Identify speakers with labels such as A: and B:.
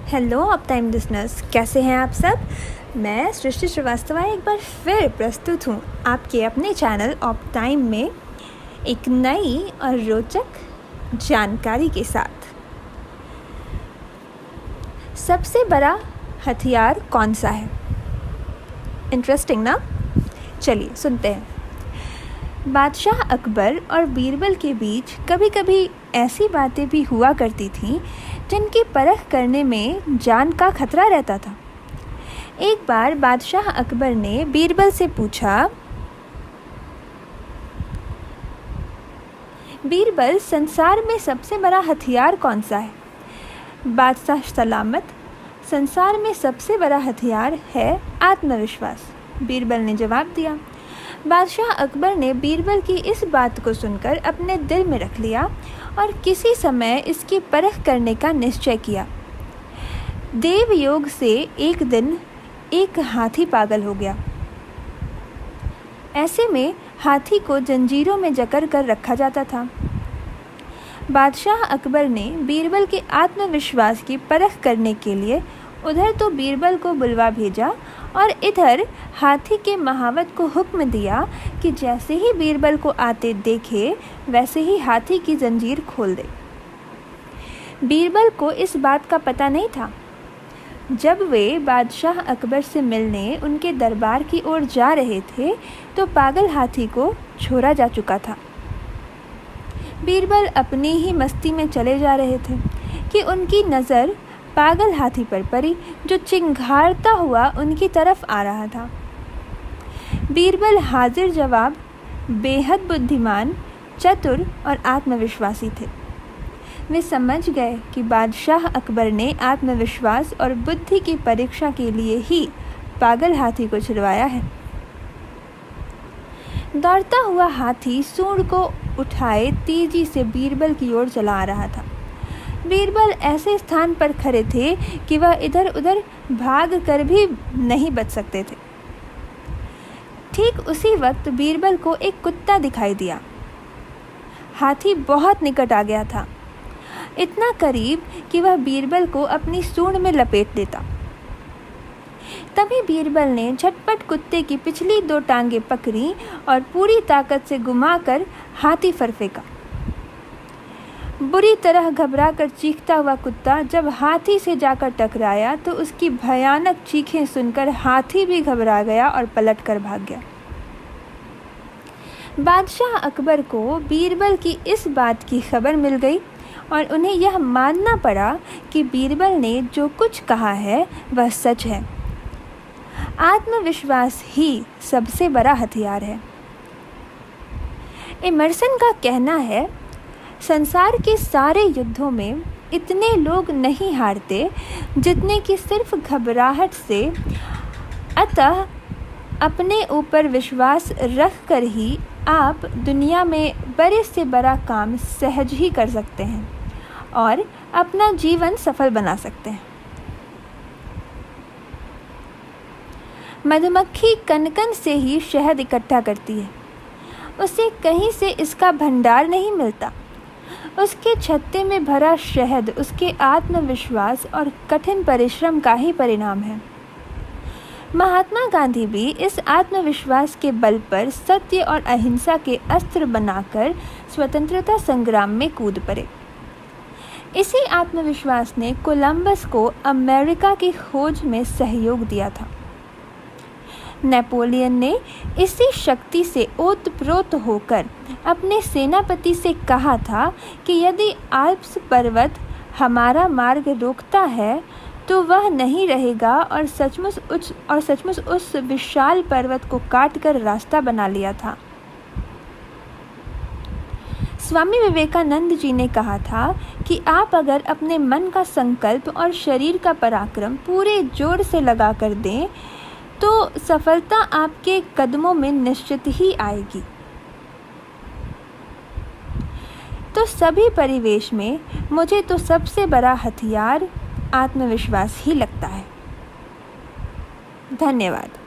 A: Hello up time listeners, कैसे हैं आप सब। मैं सृष्टि श्रीवास्तव एक बार फिर प्रस्तुत हूँ आपके अपने चैनल ऑफ टाइम में एक नई और रोचक जानकारी के साथ। सबसे बड़ा हथियार कौन सा है? इंटरेस्टिंग ना? चलिए सुनते हैं। बादशाह अकबर और बीरबल के बीच कभी कभी ऐसी बातें भी हुआ करती थीं जिनकी परख करने में जान का खतरा रहता था। एक बार बादशाह अकबर ने बीरबल से पूछा, बीरबल, संसार में सबसे बड़ा हथियार कौन सा है? बादशाह सलामत, संसार में सबसे बड़ा हथियार है आत्मविश्वास, बीरबल ने जवाब दिया। बादशाह अकबर ने बीरबल की इस बात को सुनकर अपने दिल में रख लिया और किसी समय इसकी परख करने का निश्चय किया। देवयोग से एक दिन एक हाथी पागल हो गया। ऐसे में हाथी को जंजीरों में जकड़ कर रखा जाता था। बादशाह अकबर ने बीरबल के आत्मविश्वास की परख करने के लिए उधर तो बीरबल को बुलवा भेजा और इधर हाथी के महावत को हुक्म दिया कि जैसे ही बीरबल को आते देखे वैसे ही हाथी की जंजीर खोल दे। बीरबल को इस बात का पता नहीं था। जब वे बादशाह अकबर से मिलने उनके दरबार की ओर जा रहे थे तो पागल हाथी को छोड़ा जा चुका था। बीरबल अपनी ही मस्ती में चले जा रहे थे कि उनकी नज़र पागल हाथी पर पड़ी जो चिंघाड़ता हुआ उनकी तरफ आ रहा था। बीरबल हाजिर जवाब, बेहद बुद्धिमान, चतुर और आत्मविश्वासी थे। वे समझ गए कि बादशाह अकबर ने आत्मविश्वास और बुद्धि की परीक्षा के लिए ही पागल हाथी को छुड़वाया है। दौड़ता हुआ हाथी सूंड को उठाए तेजी से बीरबल की ओर चला आ रहा था। बीरबल ऐसे स्थान पर खड़े थे कि वह इधर उधर भाग कर भी नहीं बच सकते थे। ठीक उसी वक्त बीरबल को एक कुत्ता दिखाई दिया। हाथी बहुत निकट आ गया था, इतना करीब कि वह बीरबल को अपनी सूंड में लपेट देता। तभी बीरबल ने झटपट कुत्ते की पिछली दो टांगें पकड़ी और पूरी ताकत से घुमाकर हाथी पर फेंका। बुरी तरह घबराकर चीखता हुआ कुत्ता जब हाथी से जाकर टकराया तो उसकी भयानक चीखें सुनकर हाथी भी घबरा गया और पलटकर भाग गया। बादशाह अकबर को बीरबल की इस बात की खबर मिल गई और उन्हें यह मानना पड़ा कि बीरबल ने जो कुछ कहा है वह सच है। आत्मविश्वास ही सबसे बड़ा हथियार है। एमर्सन का कहना है, संसार के सारे युद्धों में इतने लोग नहीं हारते जितने कि सिर्फ घबराहट से, अतः अपने ऊपर विश्वास रख कर ही आप दुनिया में बड़े से बड़ा काम सहज ही कर सकते हैं और अपना जीवन सफल बना सकते हैं। मधुमक्खी कनकन से ही शहद इकट्ठा करती है। उसे कहीं से इसका भंडार नहीं मिलता। उसके छत्ते में भरा शहद उसके आत्मविश्वास और कठिन परिश्रम का ही परिणाम है। महात्मा गांधी भी इस आत्मविश्वास के बल पर सत्य और अहिंसा के अस्त्र बनाकर स्वतंत्रता संग्राम में कूद पड़े। इसी आत्मविश्वास ने कोलंबस को अमेरिका की खोज में सहयोग दिया था। नेपोलियन ने इसी शक्ति से ओतप्रोत होकर अपने सेनापति से कहा था कि यदि आल्प्स पर्वत हमारा मार्ग रोकता है तो वह नहीं रहेगा और सचमुच उस विशाल पर्वत को काटकर रास्ता बना लिया था। स्वामी विवेकानंद जी ने कहा था कि आप अगर अपने मन का संकल्प और शरीर का पराक्रम पूरे जोर से लगा कर दें तो सफलता आपके कदमों में निश्चित ही आएगी। तो सभी परिवेश में मुझे तो सबसे बड़ा हथियार आत्मविश्वास ही लगता है। धन्यवाद।